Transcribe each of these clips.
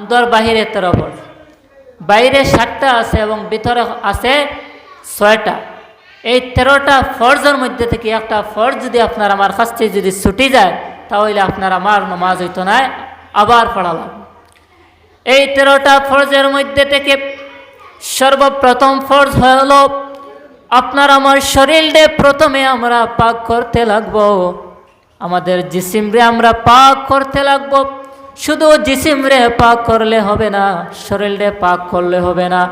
সুন্দর বাহিরে 13 ফরজ, বাইরে 7টা আছে এবং ভিতরে আছে 6টা। এই 13টা ফরজের মধ্যে থেকে একটা ফরজ যদি আপনার আমার কাছ থেকে যদি ছুটি যায় তাহলে আপনার আমার নামাজ হইতো না, আবার পড়া লাগবে। এই 13টা ফরজের মধ্যে থেকে সর্বপ্রথম ফরজ হলো আপনার আমার শরীরে প্রথমে আমরা পাক করতে লাগবো, আমাদের জিসিমরে আমরা পাক করতে লাগবো। শুধু জিসিমরে পাক করলে হবে না, শরীরে পাক করলে হবে না,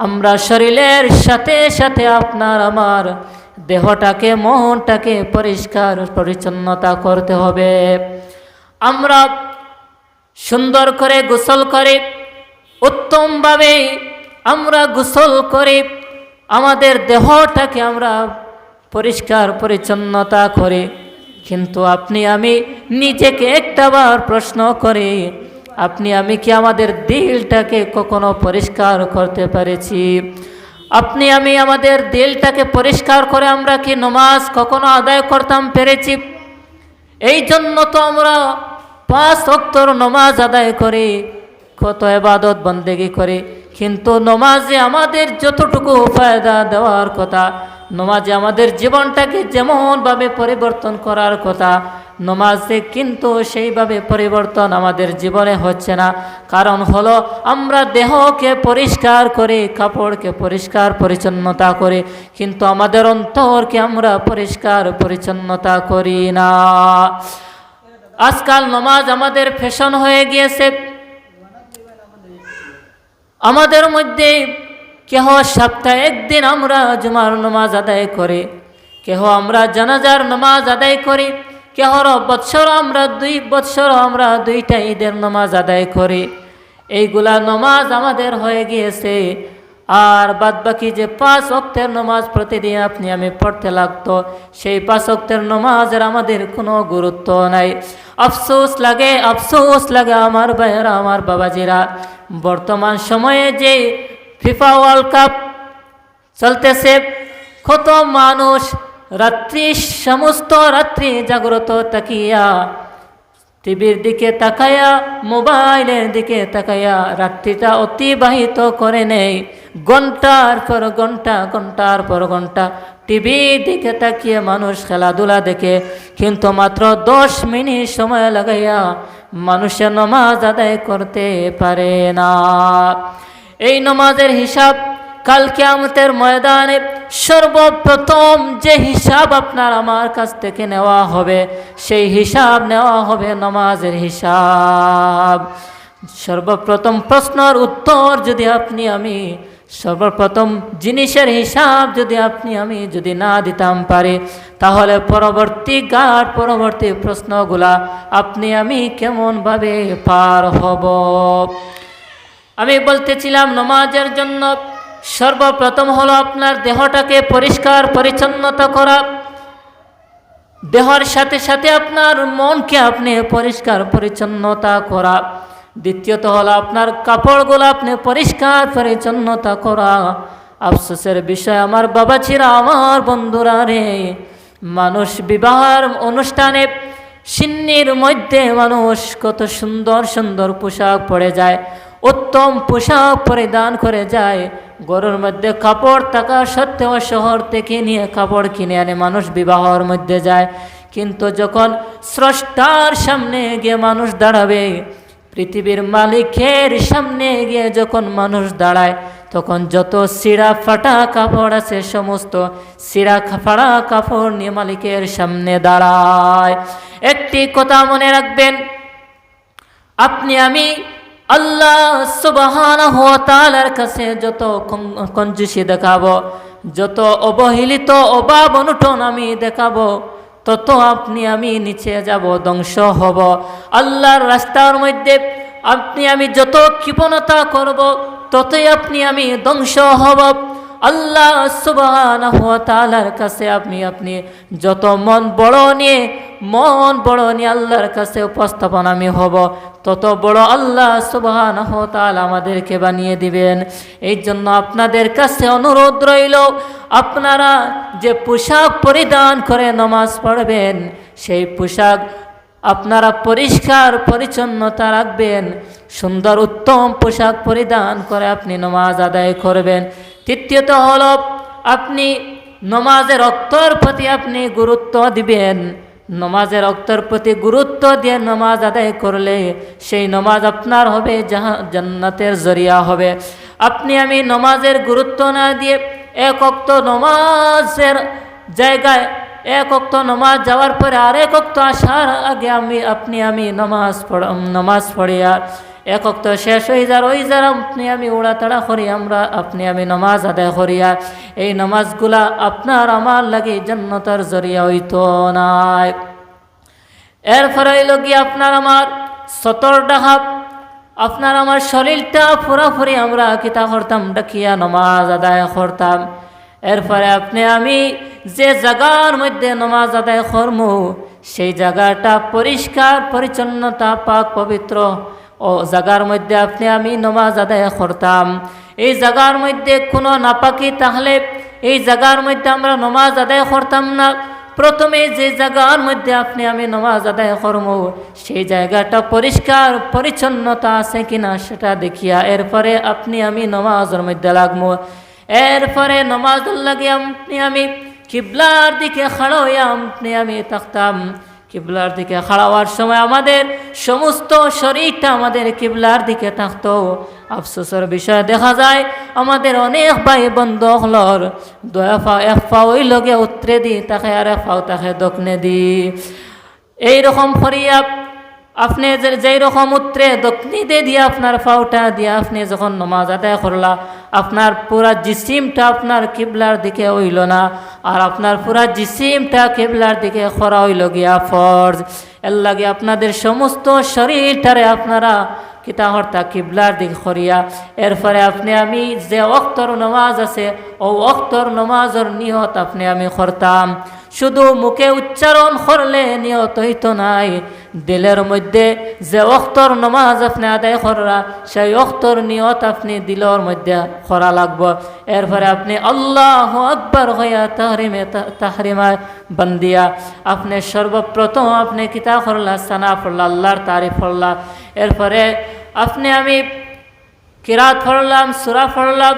আমরা শরীরের সাথে সাথে আপনার আমার দেহটাকে মনটাকে পরিষ্কার পরিচ্ছন্নতা করতে হবে। আমরা সুন্দর করে গোসল করে উত্তমভাবে আমরা গোসল করে আমাদের দেহটাকে আমরা পরিষ্কার পরিচ্ছন্নতা করে, কিন্তু আপনি আমি নিজেকে একটাবার প্রশ্ন করি, আপনি আমি কি আমাদের দিলটাকে কখনো পরিষ্কার করতে পেরেছি? আপনি আমি আমাদের দিলটাকে পরিষ্কার করে আমরা কি নামাজ কখনো আদায় করতাম পেরেছি? এই জন্য তো আমরা 5 ওয়াক্তর নামাজ আদায় করি, কত ইবাদত বন্দেগি করি, কিন্তু নামাজে আমাদের যতটুকু ফায়দা দেওয়ার কথা, নামাজে আমাদের জীবনটাকে যেমনভাবে পরিবর্তন করার কথা, নামাজে কিন্তু সেইভাবে পরিবর্তন আমাদের জীবনে হচ্ছে না। কারণ হলো আমরা দেহকে পরিষ্কার করে, কাপড়কে পরিষ্কার পরিচ্ছন্নতা করি, কিন্তু আমাদের অন্তরকে আমরা পরিষ্কার পরিচ্ছন্নতা করি না। আজকাল নামাজ আমাদের ফ্যাশন হয়ে গিয়েছে। আমাদের মধ্যে কেহ সপ্তাহে একদিন আমরা জুমার নামাজ আদায় করি, কেহ আমরা জানাজার নামাজ আদায় করি, কেহ বৎসর আমরা 2 বৎসর আমরা 2টা ঈদের নামাজ আদায় করি। এইগুলা নামাজ আমাদের হয়ে গিয়েছে। আর বাদবাকি যে 5 ওয়াক্তের নামাজ প্রতিদিন আপনি আমি পড়তে লাগতো, সেই 5 ওয়াক্তের নামাজের আমাদের কোনো গুরুত্ব নাই। আফসোস লাগে আমার ভাইয়েরা, আমার বাবাজিরা, বর্তমান সময়ে যে ফিফা ওয়ার্ল্ড কাপ চলতেছে, কত মানুষ সমস্ত রাত্রি জাগ্রত তাকিয়া টিভির দিকে তাকায়া, মোবাইলের দিকে তাকায়া রাত্রিটা অতিবাহিত করে নেই। ঘন্টার পর ঘন্টা টিভির দিকে তাকিয়ে মানুষ খেলাধুলা দেখে, কিন্তু মাত্র 10 মিনিট সময় লাগাইয়া মানুষের নামাজ আদায় করতে পারে না। এই নামাজের হিসাব কাল কিয়ামতের ময়দানে সর্বপ্রথম যে হিসাব আপনার আমার কাছ থেকে নেওয়া হবে, সেই হিসাব নেওয়া হবে নামাজের হিসাব। সর্বপ্রথম প্রশ্নের উত্তর যদি আপনি আমি, সর্বপ্রথম জিনিসের হিসাব যদি আপনি আমি যদি না দিতাম পারি, তাহলে পরবর্তী প্রশ্নগুলা আপনি আমি কেমনভাবে পার হব। আমি বলতেছিলাম নামাজের জন্য সর্বপ্রথম হলো আপনার দেহটাকে পরিষ্কার পরিচ্ছন্নতা করা, দেহের সাথে সাথে আপনার মনকে আপনি পরিষ্কার পরিচ্ছন্নতা করা। দ্বিতীয়ত হলো আপনার কাপড়গুলো আপনি পরিষ্কার পরিচ্ছন্নতা করা। আফসোসের বিষয় আমার বাবাজিরা, আমার বন্ধুরা রে, মানুষ বিবাহের অনুষ্ঠানে সিন্নির মধ্যে মানুষ কত সুন্দর সুন্দর পোশাক পরে যায়, উত্তম পোশাক পরিধান করে যায়, ঘরের মধ্যে কাপড় থাকা সত্ত্বেও শহর থেকে নিয়ে কাপড় কিনে আনে মানুষ বিবাহের মধ্যে যায়। কিন্তু যখন স্রষ্টার সামনে গিয়ে মানুষ দাঁড়াবে, পৃথিবীর মালিকের সামনে গিয়ে যখন মানুষ দাঁড়ায়, তখন যত ছিঁড়া ফাটা কাপড় আছে সমস্ত ছিঁড়া ফাটা কাপড় নিয়ে মালিকের সামনে দাঁড়ায়। একটি কথা মনে রাখবেন, আপনি আমি আল্লাহ সুবহানাহু ওয়া তাআলার কাছে যত কঞ্জুসি দেখাবো, যত অবহেলিত অভাব অনটন আমি দেখাবো, তত আপনি আমি নিচে যাব, ধ্বংস হব। আল্লাহর রাস্তার মধ্যে আপনি আমি যত কৃপণতা করব, ততই আপনি আমি ধ্বংস হব। আল্লাহ সুবহানাহু ওয়া তাআলার কাছে আপনি যত মন বড় নিয়ে আল্লাহর কাছে উপস্থাপন আমি হব, তত বড় আল্লাহ সুবহানাহু ওয়া তাআলা আমাদেরকে বানিয়ে দিবেন। এই জন্য আপনাদের কাছে অনুরোধ রইল, আপনারা যে পোশাক পরিধান করে নামাজ পড়বেন, সেই পোশাক আপনারা পরিষ্কার পরিচ্ছন্নতা রাখবেন। সুন্দর উত্তম পোশাক পরিধান করে আপনি নামাজ আদায় করবেন। তৃতীয়ত হলো আপনি নামাজের অক্তর প্রতি আপনি গুরুত্ব দিবেন। নামাজের অক্তর প্রতি গুরুত্ব দিয়ে নামাজ আদায় করলে সেই নামাজ আপনার হবে জান্নাতের জরিয়া হবে। আপনি আমি নামাজের গুরুত্ব না দিয়ে এক ওয়াক্ত নামাজের জায়গায় এক ওয়াক্ত নামাজ যাওয়ার পরে আরেক ওয়াক্ত আসার আগে আপনি নামাজ পড়ি আর এক ওয়াক্ত শেষ হয়ে যার ওই যার আপনি আমি উড়াতাড়া করি আপনি আমি নামাজ আদায় করি আর এই নামাজগুলা আপনার আমার লাগে জান্নাতের জরিয়া হইতো নাই। এরপরে হইল গিয়ে আপনার আমার সতর ডাহাব আপনার আমার শরীরটা পুরাপুরি আমরা কিতা করতাম ডাকিয়া নামাজ আদায় করতাম। এরপরে আপনি আমি যে জায়গার মধ্যে নামাজ আদায় করব সেই জায়গাটা পরিষ্কার পরিচ্ছন্নতা পাক পবিত্র ও জায়গার মধ্যে আপনি আমি নামাজ আদায় করতাম। এই জায়গার মধ্যে কোনো নাপাকি তাহলে এই জায়গার মধ্যে আমরা নামাজ আদায় করতাম না। প্রথমে যে জায়গার মধ্যে আপনি আমি নামাজ আদায় করব সেই জায়গাটা পরিষ্কার পরিচ্ছন্নতা আছে কিনা সেটা দেখিয়া এরপরে আপনি আমি নামাজের মধ্যে লাগবো। এরপরে নামাজের লাগে আপনি আমি কিবলার দিকে খাড়া হইয়া আপনি আমি থাকতাম। কিবলার দিকে খাড়া হওয়ার সময় আমাদের সমস্ত শরীরটা আমাদের কিবলার দিকে থাকতো। আফসোসের বিষয় দেখা যায় আমাদের অনেক ভাই বন্ধু হলর এক পা ওই লগে উত্তরে দি তাকে আর এক পাও তাকে দক্ষিণে দি এইরকম ফরিয়া আপনি যেই রকম উত্তরে দক্ষিণে দিয়ে আপনার পাওটা দিয়ে আপনি যখন নামাজ আদায় করলা আপনার পুরা জিসিমটা আপনার কিবলার দিকে হইল না আর আপনার পুরা জিসিমটা কিবলার দিকে খরা হইল গিয়া ফরজ। এর লাগে আপনাদের সমস্ত শরীরটারে আপনারা কিতা হর্তা কিবলার দিক করিয়া এরপরে আপনি আমি যে ওয়াক্তর নামাজ আছে ও ওয়াক্তর নামাজের নিয়ত আপনি আমি করতাম। শুধু মুখে উচ্চারণ করলে নিয়ত হইতো নাই, দিলের মধ্যে যে ওয়াক্তর নামাজ আপনি আদায় করা সেই ওয়াক্তর নিয়ত আপনি দিলের মধ্যে করা লাগবে। এরপরে আপনি আল্লাহু আকবার হইয়া তাহরিমা বান্দিয়া আপনি সর্বপ্রথম আপনি কিতা করলা সানা পড়লা আল্লাহর তারিফ পড়লা। এরপরে আপনি আমি কিরাত পড়লাম সূরা পড়লাম।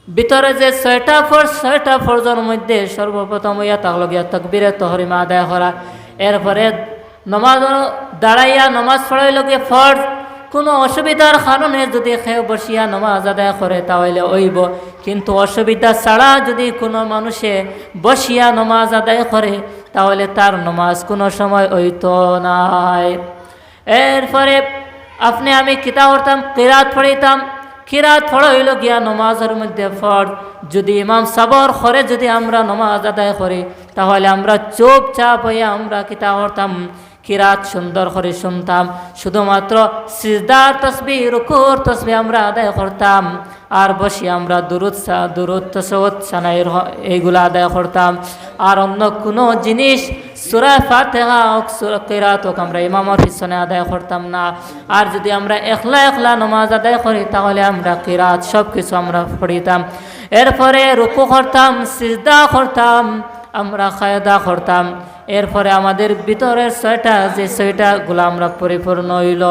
ভিতরে যে ছয়টা ফরজের মধ্যে সর্বপ্রথম হইয়া তাকলগিয়া তাকবীরে তাহরিমা আদায় করা। এরপরে নামাজ দাঁড়াইয়া নামাজ পড়াইল গিয়ে ফরজ। কোনো অসুবিধার কারণে যদি খেয়ে বসিয়া নামাজ আদায় করে তাহলে হইব, কিন্তু অসুবিধা ছাড়া যদি কোনো মানুষে বসিয়া নামাজ আদায় করে তাহলে তার নামাজ কোনো সময় হইতো নাই। এরপরে আপনি আমি কিতা করতাম কিরাত পড়িতাম। কিরাত পড়া হইল গিয়া নমাজের মধ্যে ফরজ। যদি ইমাম সাবর করে যদি আমরা নমাজ আদায় করি তাহলে আমরা চুপচাপ হইয়া আমরা কিতা করতাম কিরাত সুন্দর করে শুনতাম। শুধুমাত্র সিজদার তসবিহ রুকুর তসবিহ আমরা আদায় করতাম আর বসে আমরা দুরুদ তাশাহুদ সানাইর এইগুলো আদায় করতাম। আর অন্য কোনো জিনিস সূরা ফাতিহা ও সূরা কিরাত আমরা ইমামের পিছনে আদায় করতাম না। আর যদি আমরা একলা নামাজ আদায় করি তাহলে আমরা কিরাত সব কিছু আমরা পড়িতাম। এরপরে রুকু করতাম, সিজদা করতাম, আমরা কায়দা করতাম। এরপরে আমাদের ভিতরের ছয়টাগুলো আমরা পরিপূর্ণ হইল।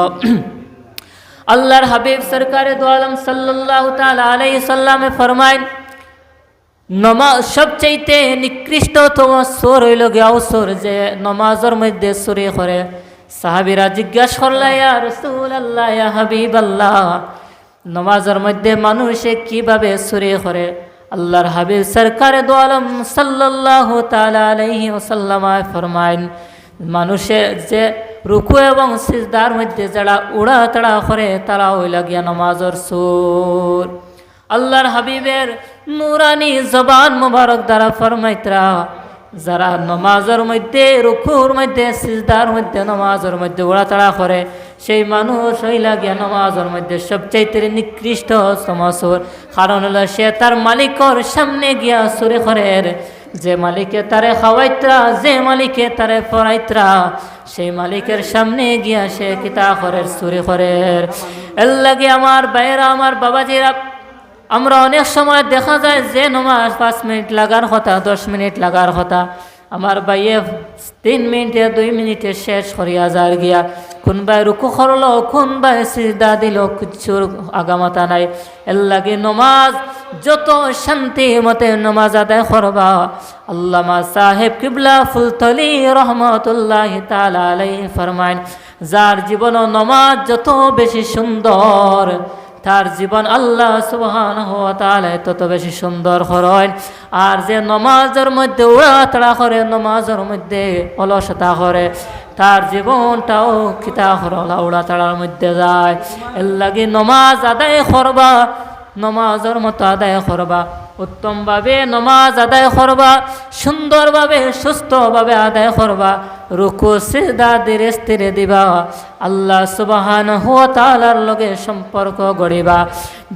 আল্লাহর হাবিব সরকারে দু আলম সাল্লাল্লাহু তাআলা আলাইহি সাল্লামে ফরমায় নমাজ সবচাইতে নিকৃষ্টতম সুর হইল গিয়া সুর যে নমাজের মধ্যে চুরি করে। সাহাবীরা জিজ্ঞাসা করল ইয়া রাসূলুল্লাহ ইয়া হাবিবাল্লাহ নমাজের মধ্যে মানুষে কিভাবে চুরি করে? আল্লাহর হাবিব সরকারে দু আলম সাল্লাল্লাহু তাআলা আলাইহি ওয়াসাল্লাম ফরমায় মানুষের যে রুকু এবং সিজদার মধ্যে যারা উড়াতাড়া করে তারা হইল গিয়া নমাজের সুর। আল্লাহর হাবিবের নুরানি জবান মুবারক দ্বারা ফরমাইতরা যারা নমাজের মধ্যে রুকুর মধ্যে সিজদার মধ্যে নমাজের মধ্যে উড়াতাড়া করে সেই মানুষ হইল গিয়া নমাজের মধ্যে সবচাইতে নিকৃষ্ট সুর। কারণ হলো সে তার মালিকর সামনে গিয়া চুরি করে। যে মালিকে তারে খাওয়াইতরা যে মালিকে তারে পড়াইতরা সেই মালিকের সামনে গিয়া সে কিতা করে চুরি করে। এর লাগে আমার ভাইয়েরা আমার বাবাজিরা আমরা অনেক সময় দেখা যায় যে নমাজ 5 মিনিট লাগার কথা 10 মিনিট লাগার কথা আমার বাইয়ে 3 মিনিটে 2 মিনিটে শেষ করিয়া যার গিয়া কোনবাই রুকু করলো কোনবাই সিজদা দিল কিছুর আগামাতা নাই। এর লাগে নমাজ যত শান্তি মতে নমাজ আদায় করবা। আল্লামা সাহেব কিবলা ফুলতলি রহমতুল্লাহি তাআলা আলাইহি ফরমায়, যার জীবন নমাজ যত বেশি সুন্দর তার জীবন আল্লাহ সুবহানাহু ওয়া তাআলা তত বেশি সুন্দর করেন। আর যে নমাজের মধ্যে উড়াতাড়া করে, নমাজের মধ্যে অলসতা করে, তার জীবনটাও খিতা হরলা উড়াতাড়ার মধ্যে যায়। এর লাগি নমাজ আদায় করবা, নমাজের মতো আদায় করবা, উত্তমভাবে নমাজ আদায় করবা, সুন্দরভাবে সুস্থভাবে আদায় করবা, রুকু সিজদা ধীরে স্থিরে দিবা, আল্লাহ সুবহানাহু ওয়া তাআলার লগে সম্পর্ক গড়িবা।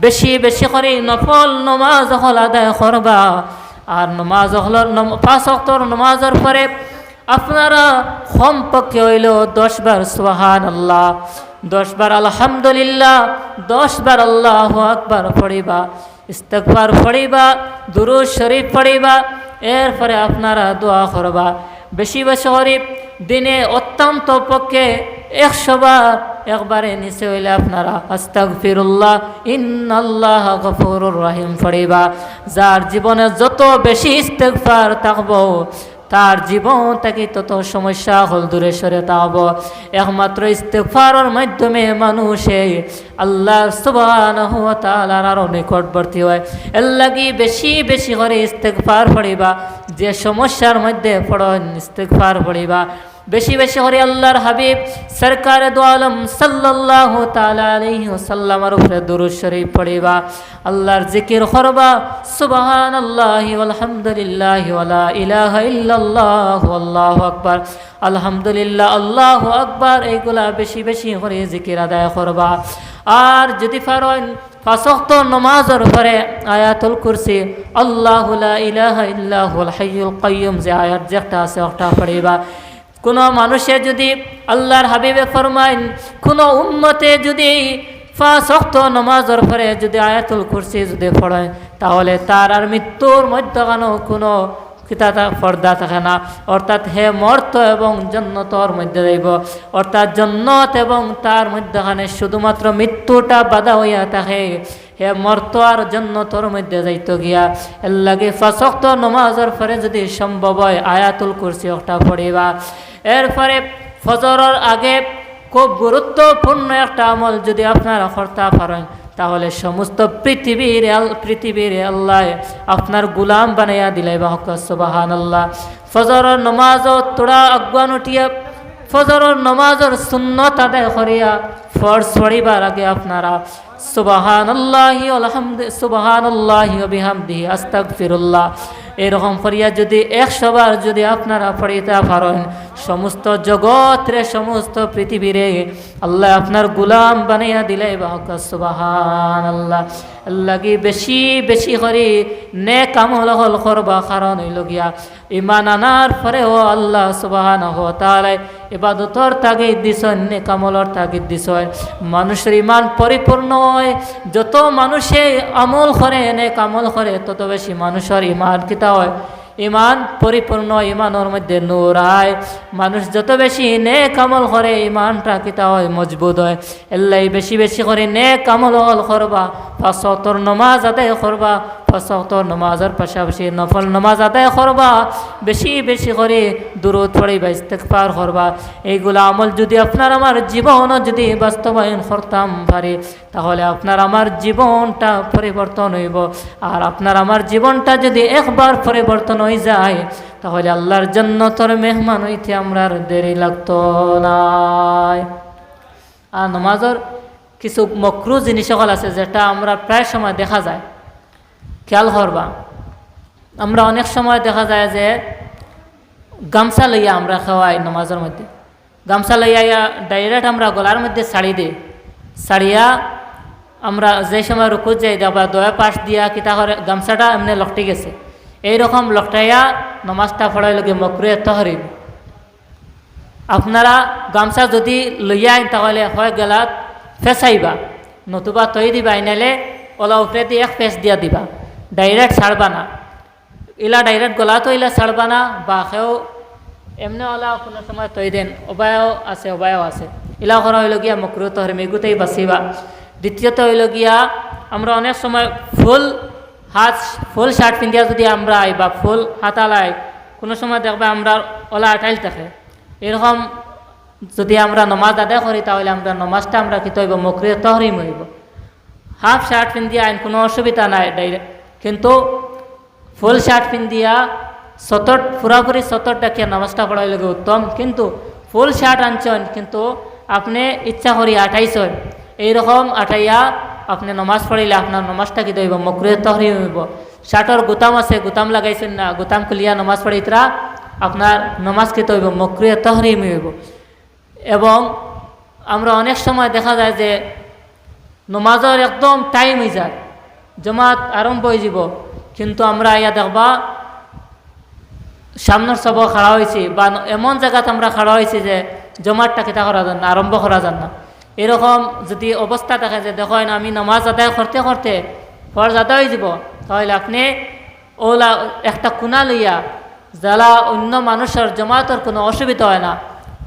বেশি বেশি করে নফল নমাজ হল আদায় করবা। আর নমাজ হল 5 ওয়াক্তের নমাজের পরে আপনারা কমপক্ষে হইল 10 বার সুবহানাল্লাহ, 10 বার আলহামদুলিল্লাহ, 10 বার আল্লাহু আকবার পড়িবা, ইস্তিগফার পড়িবা, দুরূদ শরীফ পড়িবা। এরপরে আপনারা দোয়া করবা। বেশি বেশি করে দিনে অত্যন্ত পক্ষে 100 বার, একবারে নিচে হইলে আপনারা আস্তাগফিরুল্লাহ ইন্নাল্লাহ গফুরুর রহিম পড়িবা। যার জীবনে যত বেশি ইস্তিগফার থাকবো তার জীবন থেকে তত সমস্যা হল দূরে সরে থাকব। একমাত্র ইস্তিগফারের মাধ্যমে মানুষে আল্লাহ সুবহানাহু ওয়া তাআলার আরো নিকটবর্তী হয়। এর লাগি বেশি বেশি করে ইস্তিগফার পড়িবা। যে সমস্যার মধ্যে পড়েন ইস্তিগফার পড়িবা। বেশি বেশি করে আল্লাহর হাবিব সরকারে দো আলম সাল্লাল্লাহু তাআলা আলাইহি ওয়াসাল্লামের উপরে দুরূদ শরীফ পড়িবা। আল্লাহর জিকির করবা, সুবহানাল্লাহি ওয়ালহামদুলিল্লাহি ওয়ালা ইলাহা ইল্লাল্লাহু আল্লাহু আকবার, আলহামদুলিল্লাহ আল্লাহু আকবার। এইগুলা বেশি বেশি করে জিকির আদায় করবা। আর যদি পারেন 5 ওয়াক্ত নামাজের উপরে আয়াতুল কুরসি, আল্লাহু লা ইলাহা ইল্লা হুয়াল হাইয়ুল কাইয়্যুম, যে আয়াত যেটা আছে ওটা পড়িবা। কোনো মানুষে যদি আল্লাহর হাবিবে ফরমাইন কোনো উম্মতে যদি 5 ওয়াক্ত নামাজের পরে যদি আয়াতুল কুরসি যদি পড়ে তাহলে তার আর মৃত্যুর মধ্যখানে কোনো কিতাতা পর্দা থাকে না। অর্থাৎ হে মর্ত এবং জান্নাতের মধ্যে যাইব। অর্থাৎ জান্নাত এবং তার মধ্যখানে শুধুমাত্র মৃত্যুটা বাধা হইয়া থাকে। হে মর্ত আর জান্নাতের মধ্যে যাইতো গিয়া। এর লাগে 5 ওয়াক্ত নামাজের পরে যদি সম্ভব হয় আয়াতুল কুরসি একটা পড়িবা। এরপরে ফজরের আগে খুব গুরুত্বপূর্ণ একটা আমল যদি আপনারা করতে পারেন তাহলে সমস্ত পৃথিবীর আল্লাহ আপনার গুলাম বানাইয়া দিলাই বাহক সুবহানাল্লাহ। ফজরের নামাজও তোরা আগুয়ান উঠিয়া ফজরের নামাজের সুন্নত আদায় করিয়া ফরজ পড়িবার আগে আপনারা সুবহানাল্লাহি আলহামদুলিল্লাহ সুবহানাল্লাহি ওয়া বিহামদিহি আস্তাগফিরুল্লাহ এরকম করিয়া যদি 100 বার যদি আপনারা পড়িতে পারেন সমস্ত জগৎরে সমস্ত পৃথিবীরে আল্লাহ আপনার গুলাম বানাইয়া দিলাই বাহক সুবহানাল্লাহ। লাগি বেশি বেশি করে নেক আমল হল করবা। কারণ হইল গিয়া ঈমান আনার পরেও আল্লাহ সুবহানাহু ওয়া তাআলা ইবাদতর তাগিদ দিছেন, নেক আমলের তাগিদ দিছেন। মানুষের ঈমান পরিপূর্ণ হয় যত মানুষে আমল করে নেক আমল করে তত বেশি মানুষের ঈমান কিতা হয়, ঈমান পরিপূর্ণ, ঈমানের মধ্যে নূর আয়। মানুষ যত বেশি নেক আমল করে ঈমানটা কিতা হয়, মজবুত হয়। এল্লাই বেশি বেশি করে নেক আমল করবা। 5 ওয়াক্তের নামাজ আদায় করবা। 5 ওয়াক্তের নামাজের পাশাপাশি নফল নামাজ আদায় করবা। বেশি বেশি করে দুরূদ পড়িবা, ইস্তিগফার করবা। এইগুলা আমল যদি আপনার আমার জীবনও যদি বাস্তবায়ন করতাম পারি তাহলে আপনার আমার জীবনটা পরিবর্তন হইব। আর আপনার আমার জীবনটা যদি একবার পরিবর্তন হয়ে যায় তাহলে আল্লাহর জান্নাতের মেহমান হইতে আমরা দেরি লাগতো না। আর নামাজের কিছু মকরু জিনিস সকল আছে যেটা আমরা প্রায় সময় দেখা যায়, খেয়াল করবা। আমরা অনেক সময় দেখা যায় যে গামছা লইয়া আমরা খাওয়াই নামাজের মধ্যে, গামছা লইয়া ডাইরেক্ট আমরা গলার মধ্যে শাড়ি দিই, শাড়িয়া আমরা যে সময় রুকুত যাই দেখবা দয়া পাশ দিয়া কিতা করে গামছাটা এমনি লকটে গেছে, এইরকম লকটাইয়া নমাজটা পড়াই লগে মকরু তহরিম। আপনারা গামছা যদি লইয়া তাহলে হয় গেলাত ফেসাইবা, নতুবা তৈ দিবা, নাইলে ওলা উপরে দিয়ে 1 পেঁচ দিয়া দিবা, ডাইরেক্ট ছাড়বা না। ইলা ডাইরেক্ট গলা তো ইলা ছাড়বা না, বা সেও এমনি ওলা কোনো সময় তৈ দেন, অবায়ও আছে ইলা করা হইল গিয়া মকরুহ তাহরিম, এগুতেই বাঁচিবা। দ্বিতীয়ত হইল গিয়া আমরা অনেক সময় ফুল শার্ট পিন্ধিয়া যদি আমরা বা ফুল হাতালাই, কোনো সময় দেখবে আমরা ওলা আটাইল থাকে, এরকম যদি আমরা নমাজ আদায় করি তাহলে আমরা নমাজটা আমরা কি হইব মকরুহ তাহরিম হইব। হাফ শার্ট পিন্ধিয়া আইন কোনো অসুবিধা নাই ডাইরেক্ট, কিন্তু ফুল শার্ট পিন্ধিয়া পুরাপুরি সতর ডাকিয়া নামাজটা পড়াই লাগে উত্তম। কিন্তু ফুল শার্ট আনছেন কিন্তু আপনি ইচ্ছা করি আটাইছেন, এইরকম আটাইয়া আপনি নমাজ পড়াইলে আপনার নমাজটা কি হইব মকরুহ তাহরিম হইব। শার্টর গুতাম আছে, গুতাম লাগাইছেন না, গুতাম খুলিয়া নমাজ পড়াইতরা আপনার নমাজ কি হইব মকরুহ তাহরিম হইব। এবং আমরা অনেক সময় দেখা যায় যে নমাজের একদম টাইম হয়ে যায়, জমাত আরম্ভ হয়ে যাব, কিন্তু আমরা ইয়া দেখবা সামনের সব খাড়া হয়েছি বা এমন জায়গাতে আমরা খাড়া হয়েছি যে জমাতটা কিতা করা যান না, আরম্ভ করা যান না। এরকম যদি অবস্থা থাকে যে দেখেন আমি নামাজ আদায় করতে করতে ফরজ আদায় হয়ে যাব, তাহলে আপনি ওলা একটা কোনা লইয়া যারা অন্য মানুষের জমাতের কোনো অসুবিধা হয় না,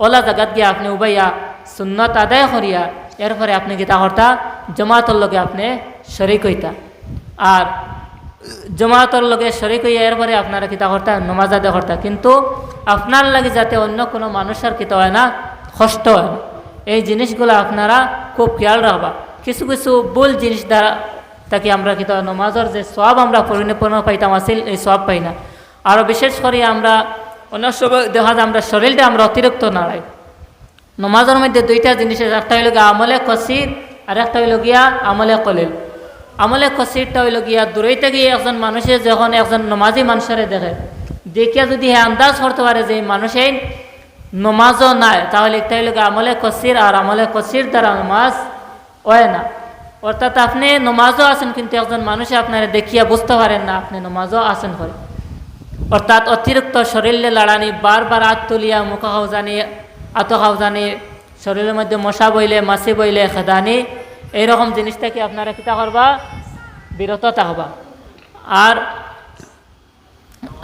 ওলা জায়গাত গিয়ে আপনি উবাইয়া সুন্নত আদায় করিয়া এরপরে আপনি কিতা করতা জমাতের লগে আপনি শরিক হইতা। আর জমাতের লগে শরিক হইয়া এরপরে আপনারা কিতা করতা নমাজ আদায় করতা, কিন্তু আপনার লাগে যাতে অন্য কোনো মানুষের কিতা হয় না, কষ্ট হয় না। এই জিনিসগুলো আপনারা খুব খেয়াল রাখবা। কিছু কিছু ভুল জিনিস দ্বারা তাকে আমরা কিতা নমাজের যে সব আমরা পরিপূর্ণ পাইতাম আসিল, এই সব পাই না। আরও বিশেষ করে আমরা অনেক সময় দেখা যায় আমরা শরীরটা আমরা অতিরিক্ত নাড়াই। নমাজের মধ্যে দুইটা জিনিস, একটা হইল গিয়া আমলে কসির আর একটা হইল গিয়া আমলে কলিল। আমলে কসিরটা হইল গিয়া দূরইতে গিয়ে একজন মানুষের যখন একজন নমাজি মানুষের দেখে, দেখিয়া যদি হে আন্দাজ করতে পারে যে মানুষের নমাজও নাই, তাহলে একটা হইল গিয়া আমলে কসির, আর আমলে কসির দ্বারা নমাজ হয় না। অর্থাৎ আপনি নমাজও আছেন কিন্তু একজন মানুষে আপনারা দেখিয়া বুঝতে পারেন না আপনি নমাজও আছেন করে। অর্থাৎ অতিরিক্ত শরীরে লাড়ানি, বারবার হাত তুলিয়া মুখ খাওজানি, আত খাওজানি, শরীরের মধ্যে মশা বইলে মাছি বইলে খেদানি, এইরকম জিনিস থেকে আপনারা কিতা করবা বিরত থাকবা। আর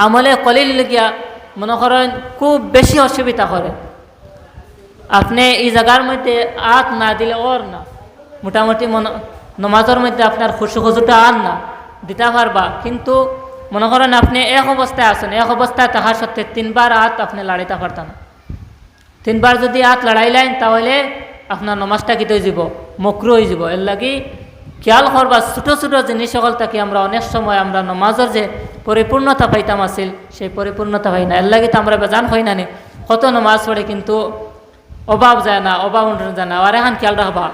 আমলে কলিল গিয়া মনে করেন খুব বেশি অসুবিধা করে, আপনি এই জায়গার মধ্যে হাত না দিলে ওর না, মোটামুটি নমাজের মধ্যে আপনার খুশুটা আর না দিতে পারবা, কিন্তু মনে করেন আপনি এক অবস্থায় আছেন, এক অবস্থায় তাহার সত্ত্বে 3 বার হাত আপনি লাড়াইতে পারতেন না। 3 বার যদি হাত লাড়াইলেন তাহলে আপনার নমাজটা কি হয়ে যাব মকরুহ হয়ে যাব। এর লাগি খেয়াল করবা ছোটো ছোটো জিনিস সকল থাকি আমরা অনেক সময় আমরা নমাজের যে পরিপূর্ণতা পাইতাম আসিল সেই পরিপূর্ণতা পাই না। এর লাগি তো আমরা বেজান হই না নি, কত নমাজ পড়ে কিন্তু অভাব যায় না, অভাব অনুঠন যায় না। আর এখন খেয়াল রাখবা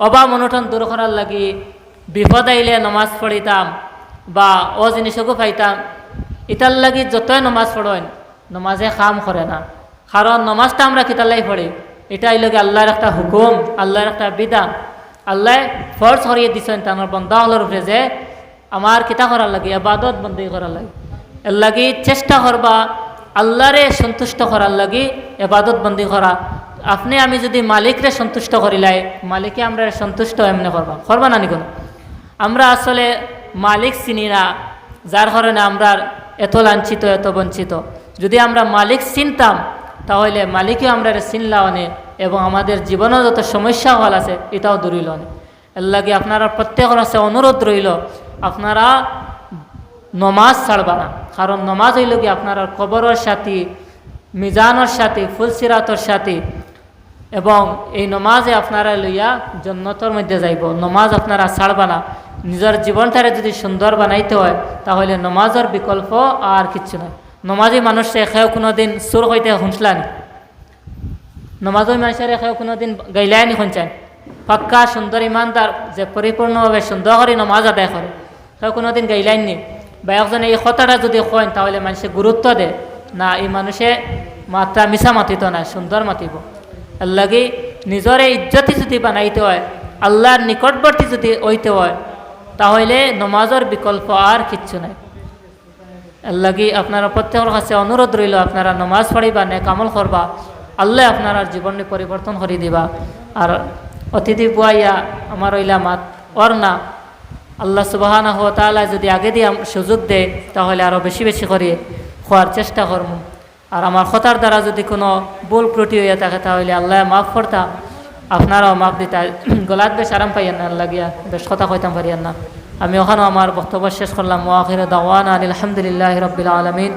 অভাব অনুঠন দূর করার লাগি বিপদ আইলে নমাজ পড়িতাম বা ও জিনিসকও পাইতাম, ইটার লাগি যতই নমাজ পড়েন নমাজে কাম করে না। কারণ নমাজটা আমরা কিতালাই পড়ি, এটা লগে আল্লাহর একটা হুকুম, আল্লাহর একটা বিধান, আল্লাহ ফরজ করিয়ে দিচ্ছেন তার বন্ধা হলোর উপরে যে আমার কিতা করার লাগে ইবাদত বন্দী করার লাগে। এর লাগি চেষ্টা করবা আল্লাহরে সন্তুষ্ট করার লাগি ইবাদত বন্দী করা। আপনি আমি যদি মালিকরে সন্তুষ্ট করিলাই, মালিকে আমরা সন্তুষ্ট এমনি করবা না নি কোনো। আমরা আসলে মালিক চিনি না, যার কারণে আমরা এত লাঞ্ছিত এত বঞ্চিত। যদি আমরা মালিক চিনতাম তাহলে মালিকও আমরা চিনলাও নে এবং আমাদের জীবনে যত সমস্যা হল আছে এটাও দূরিল নে। এর লাগে আপনারা প্রত্যেকের কাছে অনুরোধ রইল আপনারা নমাজ ছাড়বা না, কারণ নমাজ হইল কি আপনারা কবরের সাথী, মিজানের সাথী, ফুলসিরাতর সাথী, এবং এই নমাজে আপনারা লইয়া জন্নতর মধ্যে যাইব। নমাজ আপনারা ছাড়বা না। নিজের জীবনটারে যদি সুন্দর বানাইতে হয় তাহলে নমাজের বিকল্প আর কিচ্ছু নয়। নমাজি মানুষে খেয়েও কোনো দিন সুর হইতে শুনছলানি, নমাজি মানুষের খেয়েও কোনো দিন গাইলায়নি শুনছেন। পাক্কা সুন্দর ইমানদার যে পরিপূর্ণভাবে সুন্দর করে নমাজ আদায় করে সেও কোনো দিন গাইলাইননি। বা একজন এই কথাটা যদি কন তাহলে মানুষে গুরুত্ব দেয় না, এই মানুষে মাত্রা মিশা মাতিত না, সুন্দর মাতিব। এর লাগে নিজরে ইজ্জতি যদি বানাইতে হয়, আল্লাহর নিকটবর্তী যদি হইতে হয় তাহলে নমাজের বিকল্প আর কিচ্ছু নাই। এর লাগে আপনারা প্রত্যেকের কাছে অনুরোধ রইল আপনারা নমাজ পড়িবা, নেক আমল করবা, আল্লাহ আপনার জীবনে পরিবর্তন করে দিবা। আর অতিথি বুয়াইয়া আমার ওইলা মাত ওর না আল্লাহ সুবহানাহু ওয়া তাআলা যদি আগে দিয়ে সুযোগ দেয় তাহলে আরও বেশি বেশি করে খোয়ার চেষ্টা করব। আর আমার কথার দ্বারা যদি কোনো ভুল ত্রুটি হইয়া থাকে তাহলে আল্লাহ মাফ করতা, আপনারাও মাফ দিতা। গলাত বেশ আরাম পাইয়েন না, লাগিয়া বেশ কথা কইতাম পারিয়েন না। আমি ওখানেও আমার বক্তব্য শেষ করলাম। ওয়া আখিরু দাওয়ানা আলহামদুলিল্লাহি রাব্বিল আলামিন।